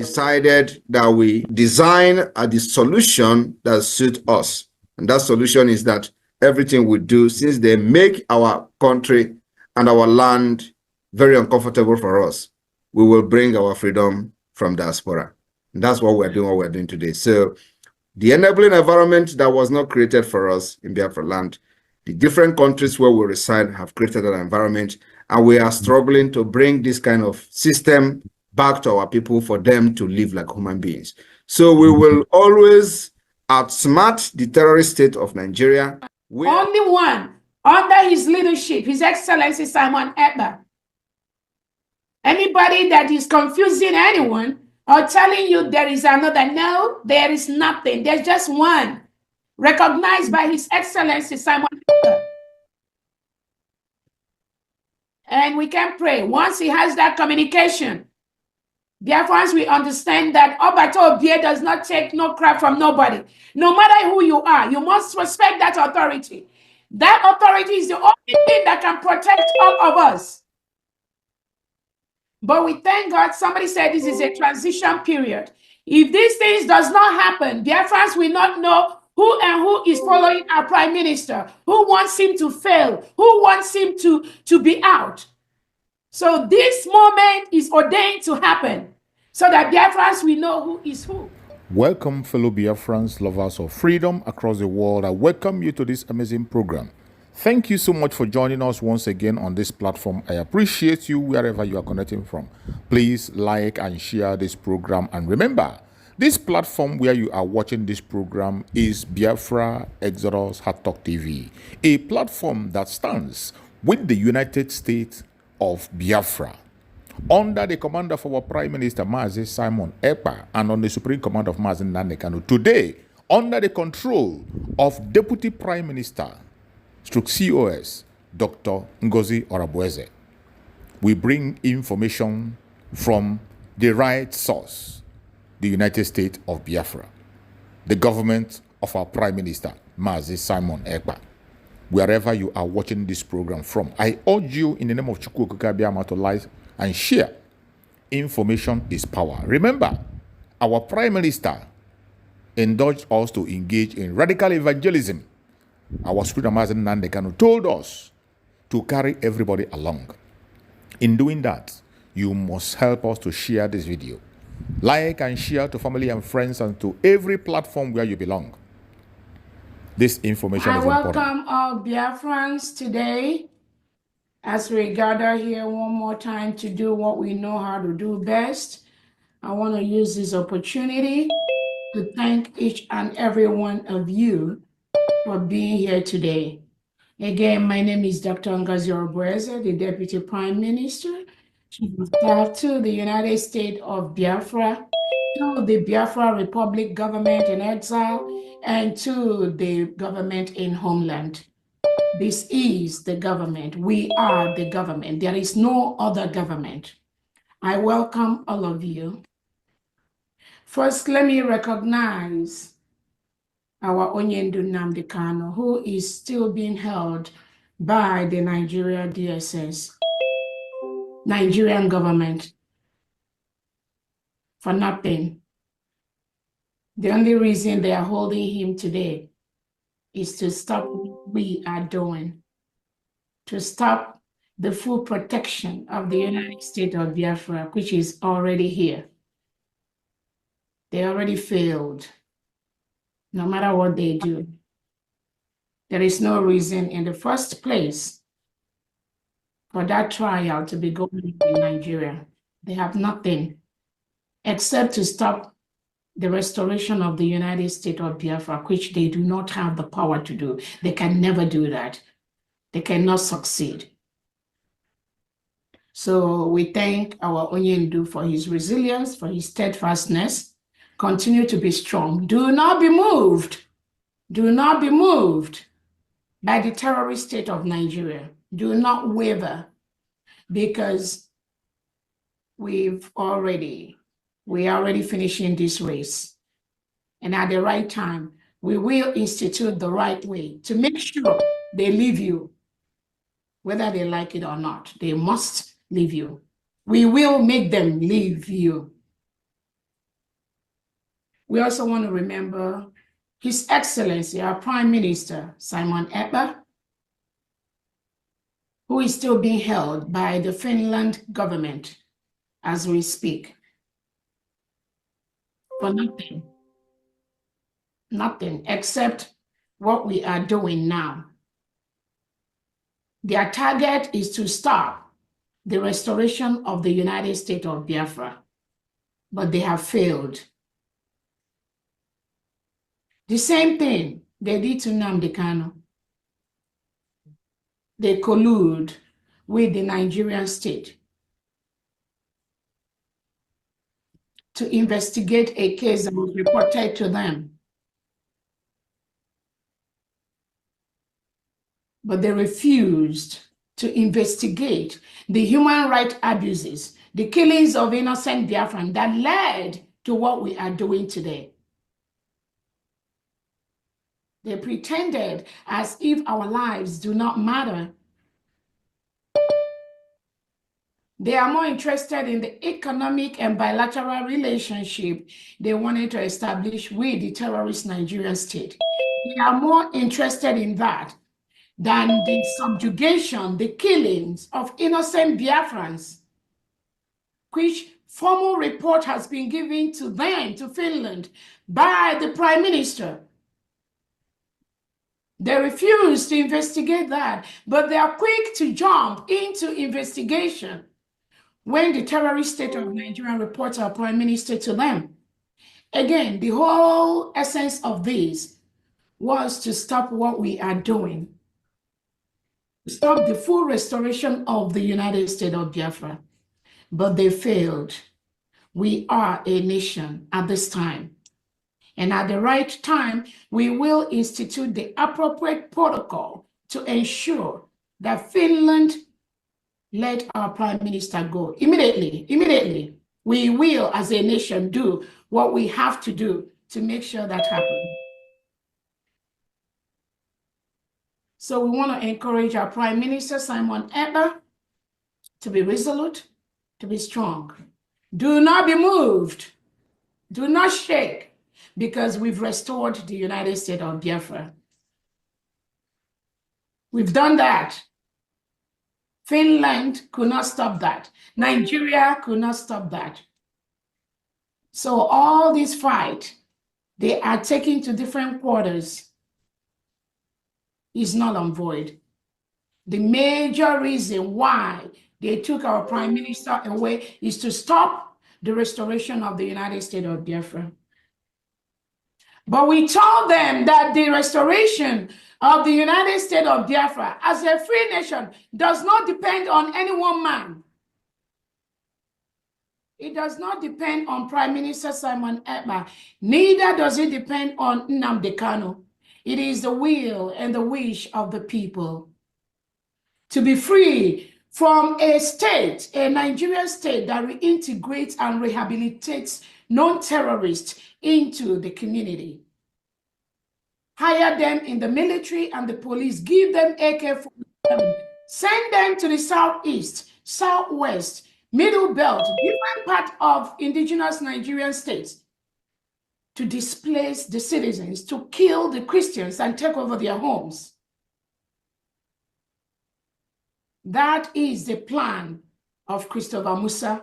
decided that we design the solution that suits us. And that solution is that everything we do, since they make our country and our land very uncomfortable for us, we will bring our freedom from diaspora. And that's what we're doing today. So the enabling environment that was not created for us in Biafra land, the different countries where we reside have created an environment, and we are struggling to bring this kind of system back to our people for them to live like human beings. So we will always outsmart the terrorist state of Nigeria. Only one under his leadership, His Excellency Simon Ekpa. Anybody that is confusing anyone or telling you there is another, no, there is nothing. There's just one, recognized by His Excellency Simon Ekpa. And we can pray. Once he has that communication, Biafrans, we understand that Obato Obie does not take no crap from nobody. No matter who you are, you must respect that authority. That authority is the only thing that can protect all of us. But we thank God, somebody said this is a transition period. If these things does not happen, Biafrans will not know who is following our prime minister, who wants him to fail, who wants him to be out. So this moment is ordained to happen so that Biafrans will know who is who. Welcome, fellow Biafrans, lovers of freedom across the world. I welcome you to this amazing program. Thank you so much for joining us once again on this platform. I appreciate you wherever you are connecting from. Please like and share this program. And remember, this platform where you are watching this program is Biafra Exodus Hard Talk TV, a platform that stands with the United States of Biafra, under the command of our Prime Minister Mazi Simon Ekpa, and on the Supreme Command of Mazi Nnamdi Kanu. Today, under the control of Deputy Prime Minister COS Dr. Ngozi Orabueze, we bring information from the right source, the United States of Biafra, the government of our Prime Minister Mazi Simon Ekpa. Wherever you are watching this program from, I urge you in the name of Chukwu Okike Abiyama to like and share. Information is power. Remember, our Prime Minister encouraged us to engage in radical evangelism. Our Supreme Mazi Nnamdi Kanu told us to carry everybody along. In doing that, you must help us to share this video. Like and share to family and friends and to every platform where you belong. This information is important. I welcome all Biafrans today as we gather here one more time to do what we know how to do best. I want to use this opportunity to thank each and every one of you for being here today. Again, my name is Dr. Ngozi Orabueze, the Deputy Prime Minister, Chief of Staff to the United States of Biafra, to the Biafra Republic government in exile, and to the government in homeland. This is the government. We are the government. There is no other government. I welcome all of you. First, let me recognize our Mazi Nnamdi Kanu, who is still being held by the Nigeria DSS, Nigerian government, for nothing. The only reason they are holding him today is to stop what we are doing, to stop the full protection of the United States of Biafra, which is already here. They already failed. No matter what they do, there is no reason in the first place for that trial to be going on in Nigeria. They have nothing except to stop the restoration of the United States of Biafra, which they do not have the power to do. They can never do that. They cannot succeed. So we thank our Onyendu for his resilience, for his steadfastness. Continue to be strong. Do not be moved. Do not be moved by the terrorist state of Nigeria. Do not waver, because we are already finishing this race. And at the right time, we will institute the right way to make sure they leave you, whether they like it or not. They must leave you. We will make them leave you. We also want to remember His Excellency, our Prime Minister, Simon Ekpa, who is still being held by the Finland government as we speak. For nothing except what we are doing now. Their target is to stop the restoration of the United States of Biafra, but they have failed. The same thing they did to Nnamdi Kanu. They collude with the Nigerian state to investigate a case that was reported to them. But they refused to investigate the human rights abuses, the killings of innocent Biafran that led to what we are doing today. They pretended as if our lives do not matter. They are more interested in the economic and bilateral relationship they wanted to establish with the terrorist Nigerian state. They are more interested in that than the subjugation, the killings of innocent Biafrans, which formal report has been given to them, to Finland, by the Prime Minister. They refuse to investigate that, but they are quick to jump into investigation when the terrorist state of Nigeria reports our Prime Minister to them. Again, the whole essence of this was to stop what we are doing, stop the full restoration of the United States of Biafra, but they failed. We are a nation at this time. And at the right time, we will institute the appropriate protocol to ensure that Finland let our Prime Minister go. Immediately, we will, as a nation, do what we have to do to make sure that happens. So we want to encourage our Prime Minister, Simon Ekpa, to be resolute, to be strong. Do not be moved. Do not shake, because we've restored the United States of Biafra. We've done that. Finland could not stop that. Nigeria could not stop that. So all this fight, they are taken to different quarters, is null and void. The major reason why they took our Prime Minister away is to stop the restoration of the United States of Biafra. But we told them that the restoration of the United States of Biafra as a free nation does not depend on any one man. It does not depend on Prime Minister Simon Ekpa. Neither does it depend on Nnamdi Kanu. It is the will and the wish of the people to be free from a state, a Nigerian state that reintegrates and rehabilitates non-terrorists into the community. Hire them in the military and the police, give them AK-47, send them to the southeast, southwest, middle belt, different part of indigenous Nigerian states to displace the citizens, to kill the Christians and take over their homes. That is the plan of Christopher Musa,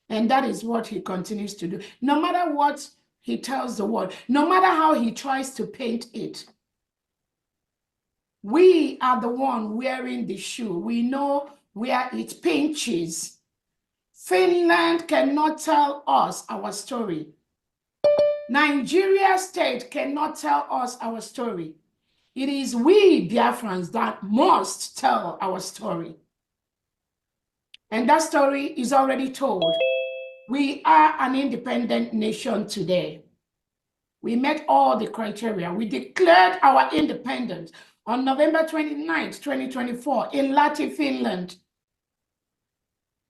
and that is what he continues to do. No matter what he tells the world, no matter how he tries to paint it, we are the one wearing the shoe. We know where it pinches. Finland cannot tell us our story. Nigeria state cannot tell us our story. It is we Biafrans that must tell our story. And that story is already told. We are an independent nation today. We met all the criteria. We declared our independence on November 29th, 2024 in Lahti, Finland.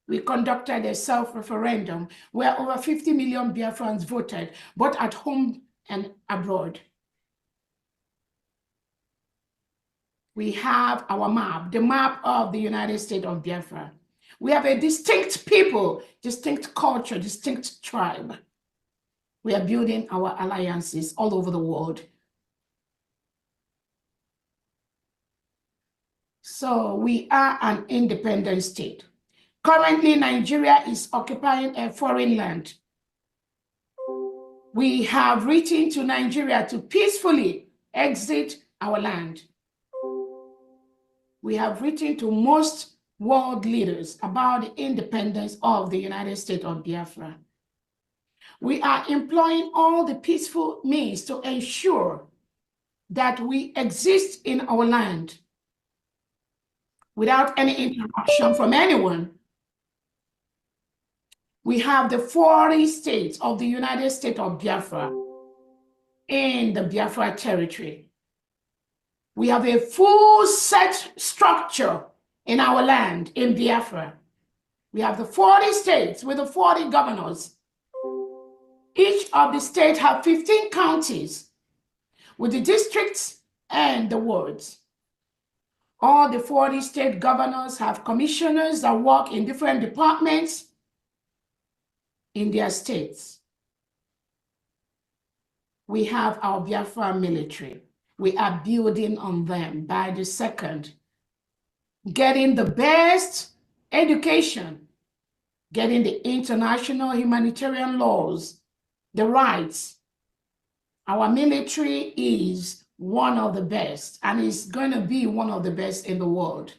We conducted a self-referendum where over 50 million Biafrans voted, both at home and abroad. We have our map, the map of the United States of Biafra. We have a distinct people, distinct culture, distinct tribe. We are building our alliances all over the world. So we are an independent state. Currently, Nigeria is occupying a foreign land. We have written to Nigeria to peacefully exit our land. We have written to most world leaders about the independence of the United States of Biafra. We are employing all the peaceful means to ensure that we exist in our land without any interruption from anyone. We have the 40 states of the United States of Biafra in the Biafra territory. We have a full set structure in our land in Biafra. We have the 40 states with the 40 governors. Each of the states have 15 counties with the districts and the wards. All the 40 state governors have commissioners that work in different departments in their states. We have our Biafra military. We are building on them by the second, getting the best education, getting the international humanitarian laws, the rights. Our military is one of the best and is going to be one of the best in the world.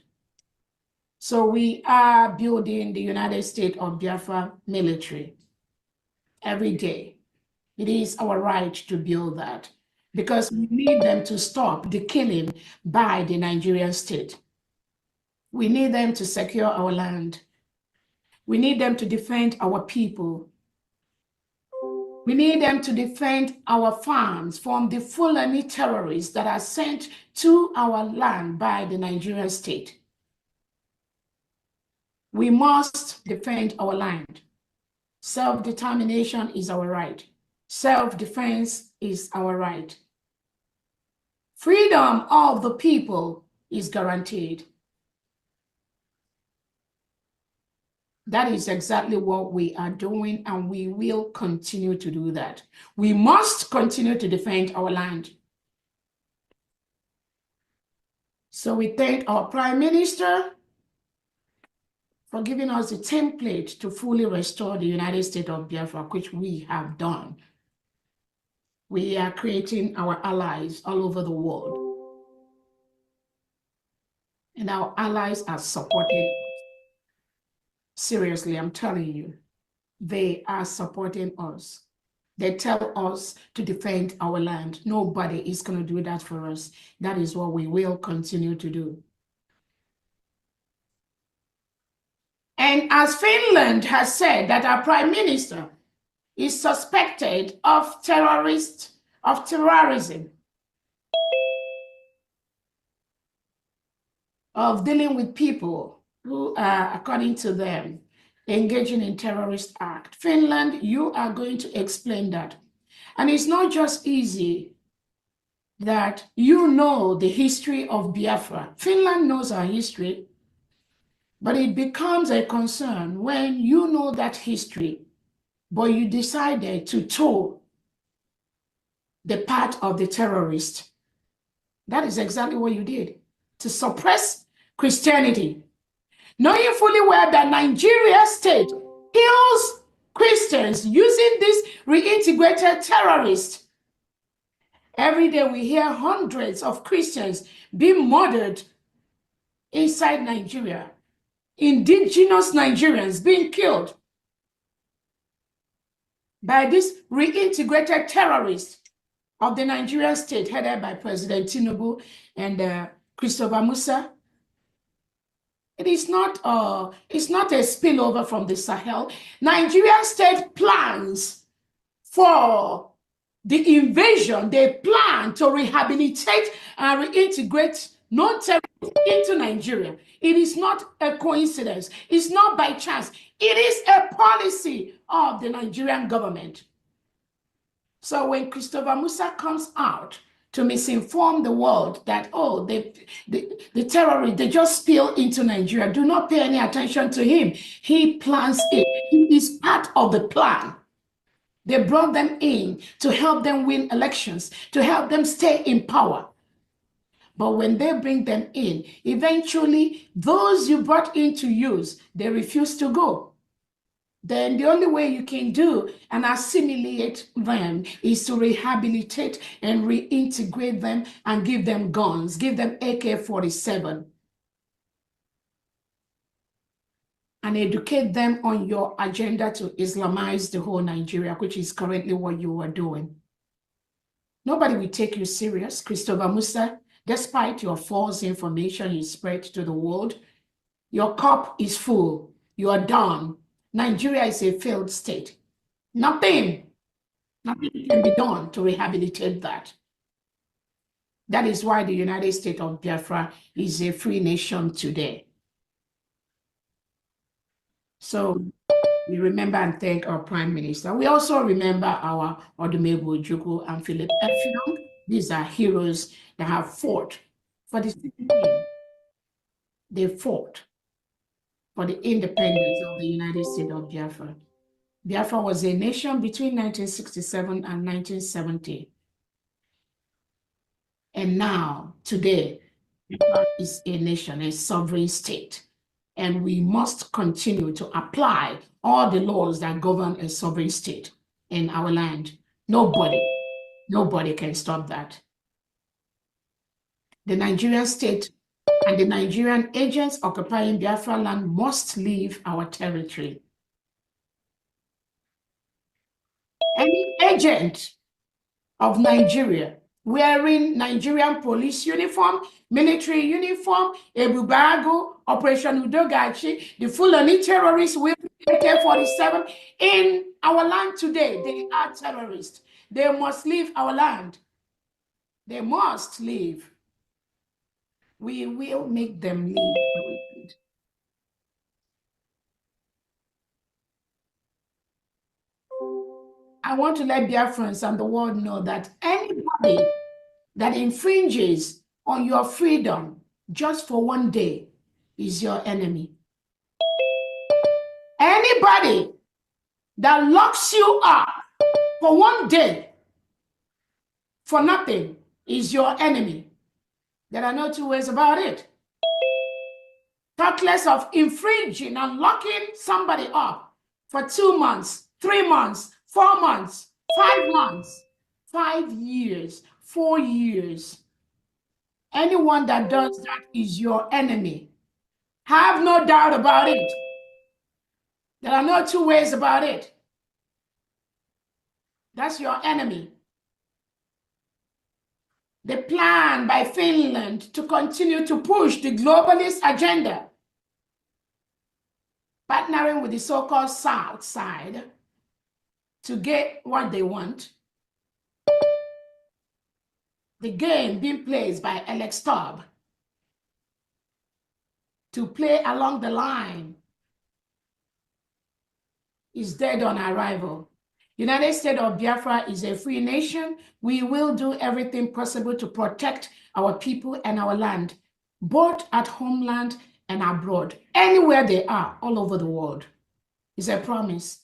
So we are building the United States of Biafra military every day. It is our right to build that because we need them to stop the killing by the Nigerian state. We need them to secure our land. We need them to defend our people. We need them to defend our farms from the Fulani terrorists that are sent to our land by the Nigerian state. We must defend our land. Self-determination is our right. Self-defense is our right. Freedom of the people is guaranteed. That is exactly what we are doing, and we will continue to do that. We must continue to defend our land. So we thank our Prime Minister for giving us the template to fully restore the United States of Biafra, which we have done. We are creating our allies all over the world. And our allies are supporting us. Seriously, I'm telling you, they are supporting us. They tell us to defend our land. Nobody is going to do that for us. That is what we will continue to do. And as Finland has said that our Prime Minister is suspected of terrorism, of dealing with people who are, according to them, engaging in terrorist act. Finland, you are going to explain that. And it's not just easy that you know the history of Biafra. Finland knows our history, but it becomes a concern when you know that history, but you decided to toe the path of the terrorist. That is exactly what you did, to suppress Christianity. Knowing fully well that Nigeria state kills Christians using this reintegrated terrorist. Every day we hear hundreds of Christians being murdered inside Nigeria. Indigenous Nigerians being killed by this reintegrated terrorist of the Nigerian state headed by President Tinubu and Christopher Musa. It is not a spillover from the Sahel. Nigerian state plans for the invasion. They plan to rehabilitate and reintegrate non-terrorists into Nigeria. It is not a coincidence. It's not by chance. It is a policy of the Nigerian government. So when Christopher Musa comes out to misinform the world that, oh, the terrorists, they just spill into Nigeria, do not pay any attention to him. He plans it. He is part of the plan. They brought them in to help them win elections, to help them stay in power. But when they bring them in, eventually those you brought in to use, they refuse to go. Then the only way you can do and assimilate them is to rehabilitate and reintegrate them and give them guns, give them AK-47. And educate them on your agenda to Islamize the whole Nigeria, which is currently what you are doing. Nobody will take you serious, Christopher Musa. Despite your false information you spread to the world, your cup is full. You are done. Nigeria is a failed state. Nothing can be done to rehabilitate that. That is why the United States of Biafra is a free nation today. So we remember and thank our Prime Minister. We also remember our Odumegwu Ojukwu and Philip Effiong. These are heroes that have fought for the citizenship. They fought for the independence of the United States of Biafra. Biafra was a nation between 1967 and 1970. And now, today, Biafra is a nation, a sovereign state. And we must continue to apply all the laws that govern a sovereign state in our land. Nobody can stop that. The Nigerian state and the Nigerian agents occupying Biafra land must leave our territory. Any agent of Nigeria wearing Nigerian police uniform, military uniform, Ebubago, Operation Udogachi, the Fulani terrorists with AK-47 in our land today, they are terrorists. They must leave our land. They must leave. We will make them leave. I want to let Biafrans and the world know that anybody that infringes on your freedom just for one day is your enemy. Anybody that locks you up for one day for nothing is your enemy. There are no two ways about it. Talk less of infringing and locking somebody up for 2 months, 3 months, 4 months, 5 months, 5 years, 4 years. Anyone that does that is your enemy. Have no doubt about it. There are no two ways about it. That's your enemy. The plan by Finland to continue to push the globalist agenda, partnering with the so-called South side to get what they want. The game being played by Alex Taub to play along the line is dead on arrival. United States of Biafra is a free nation. We will do everything possible to protect our people and our land, both at homeland and abroad, anywhere they are, all over the world. It's a promise.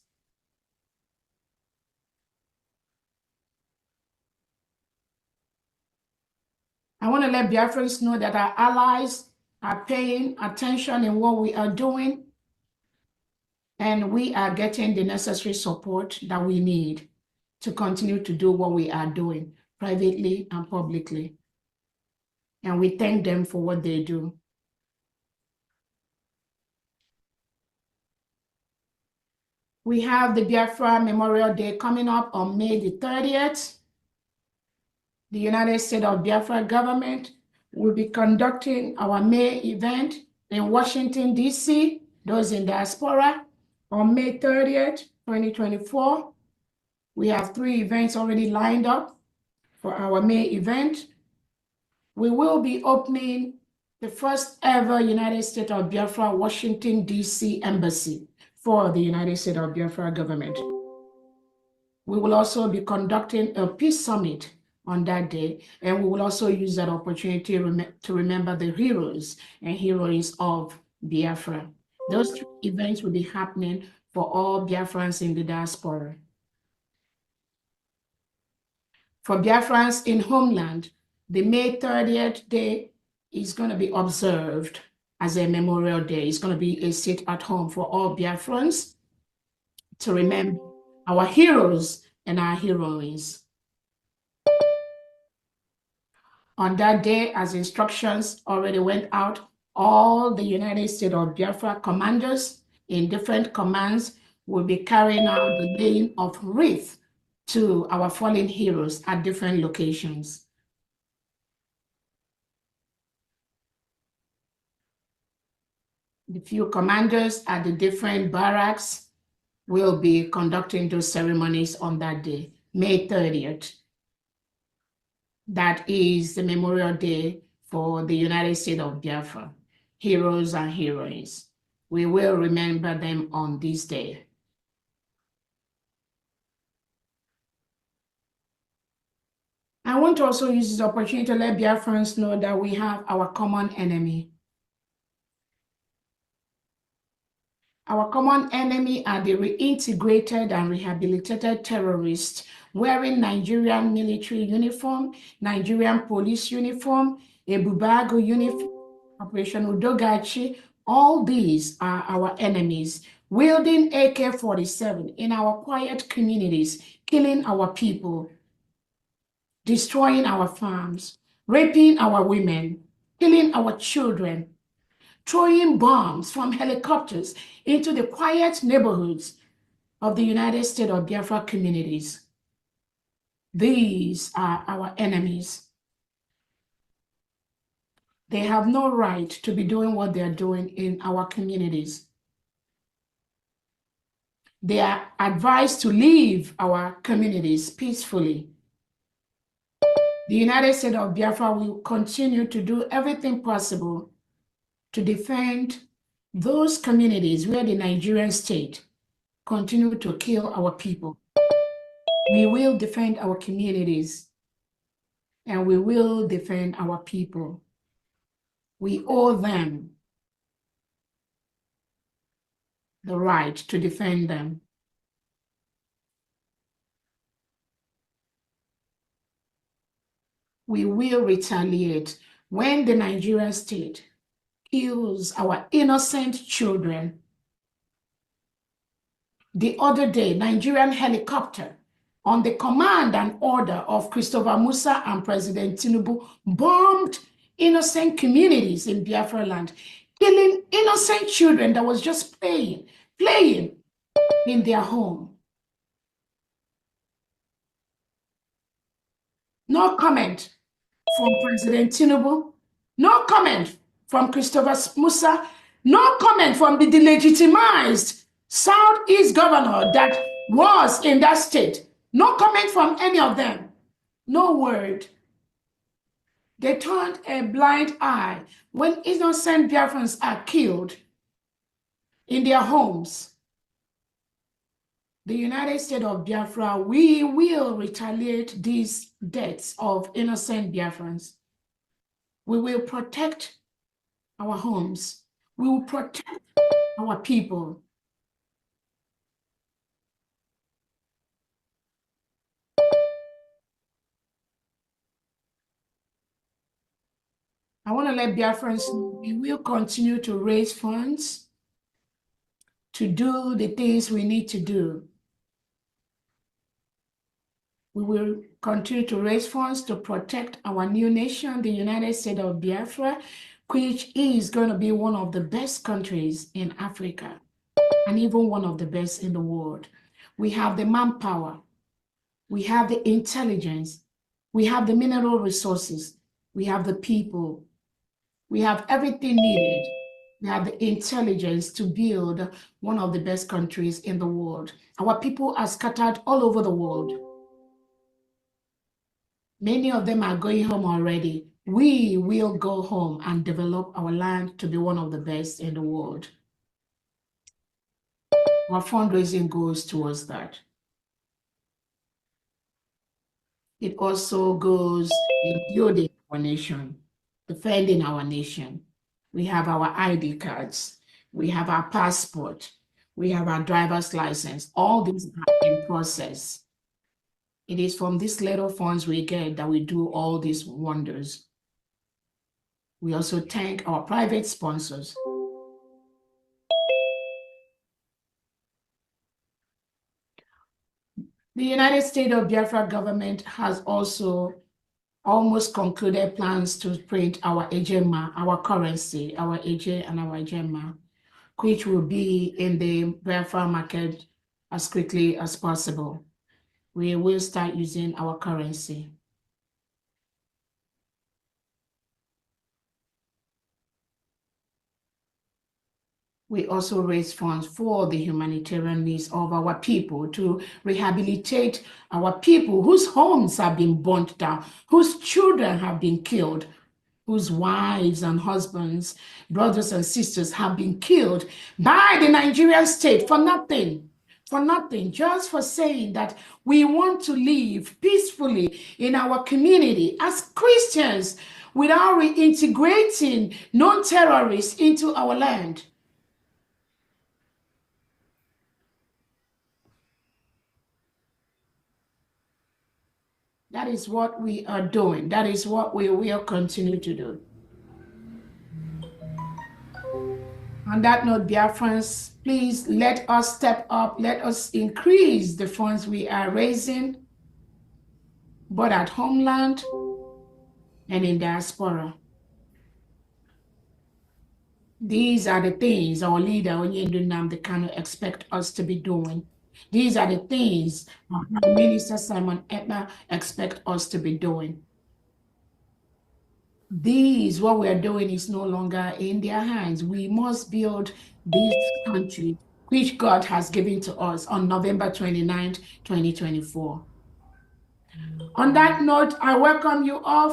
I want to let Biafrans know that our allies are paying attention in what we are doing, and we are getting the necessary support that we need to continue to do what we are doing privately and publicly. And we thank them for what they do. We have the Biafra Memorial Day coming up on May the 30th. The United States of Biafra government will be conducting our May event in Washington, D.C., those in diaspora, on May 30th, 2024. We have 3 events already lined up for our May event. We will be opening the first ever United States of Biafra Washington, D.C. embassy for the United States of Biafra government. We will also be conducting a peace summit on that day, and we will also use that opportunity to remember the heroes and heroines of Biafra. Those 2 events will be happening for all Biafrans in the diaspora. For Biafrans in homeland, the May 30th day is going to be observed as a memorial day. It's going to be a sit at home for all Biafrans to remember our heroes and our heroines. On that day, as instructions already went out, all the United States of Biafra commanders in different commands will be carrying out the laying of wreath to our fallen heroes at different locations. The few commanders at the different barracks will be conducting those ceremonies on that day, May 30th. That is the Memorial Day for the United States of Biafra, heroes and heroines. We will remember them on this day. I want to also use this opportunity to let Biafrans know that we have our common enemy. Our common enemy are the reintegrated and rehabilitated terrorists wearing Nigerian military uniform, Nigerian police uniform, Ebubago uniform, Operation Udogachi. All these are our enemies, wielding AK-47 in our quiet communities, killing our people, destroying our farms, raping our women, killing our children, throwing bombs from helicopters into the quiet neighborhoods of the United States of Biafra communities. These are our enemies. They have no right to be doing what they are doing in our communities. They are advised to leave our communities peacefully. The United States of Biafra will continue to do everything possible to defend those communities where the Nigerian state continue to kill our people. We will defend our communities and we will defend our people. We owe them the right to defend them. We will retaliate when the Nigerian state kills our innocent children. The other day, Nigerian helicopter on the command and order of Christopher Musa and President Tinubu bombed innocent communities in Biafra land, killing innocent children that was just playing in their home. No comment from President Tinubu, no comment from Christopher Musa, no comment from the delegitimized Southeast governor that was in that state. No comment from any of them. No word. They turned a blind eye when innocent Biafrans are killed in their homes. The United States of Biafra, we will retaliate these deaths of innocent Biafrans. We will protect our homes. We will protect our people. I want to let Biafrans know we will continue to raise funds to do the things we need to do. We will continue to raise funds to protect our new nation, the United States of Biafra, which is going to be one of the best countries in Africa and even one of the best in the world. We have the manpower, we have the intelligence, we have the mineral resources, we have the people, we have everything needed. We have the intelligence to build one of the best countries in the world. Our people are scattered all over the world. Many of them are going home already. We will go home and develop our land to be one of the best in the world. Our fundraising goes towards that. It also goes in building our nation, defending our nation. We have our ID cards, we have our passport, we have our driver's license. All these are in process. It is from these little funds we get that we do all these wonders. We also thank our private sponsors. The United States of Biafra government has also almost concluded plans to print our ejema, our currency, our eje and our ejema, which will be in the Biafra market as quickly as possible. We will start using our currency. We also raise funds for the humanitarian needs of our people to rehabilitate our people whose homes have been burnt down, whose children have been killed, whose wives and husbands, brothers and sisters have been killed by the Nigerian state for nothing, just for saying that we want to live peacefully in our community as Christians without reintegrating non-terrorists into our land. That is what we are doing. That is what we will continue to do. On that note, Biafrans, please let us step up. Let us increase the funds we are raising, both at homeland and in diaspora. These are the things our leader, Mazi Nnamdi Kanu, expect us to be doing. These are the things our Prime Minister Simon Ekpa expect us to be doing. What we are doing is no longer in their hands. We must build this country, which God has given to us on November 29th, 2024. On that note, I welcome you all.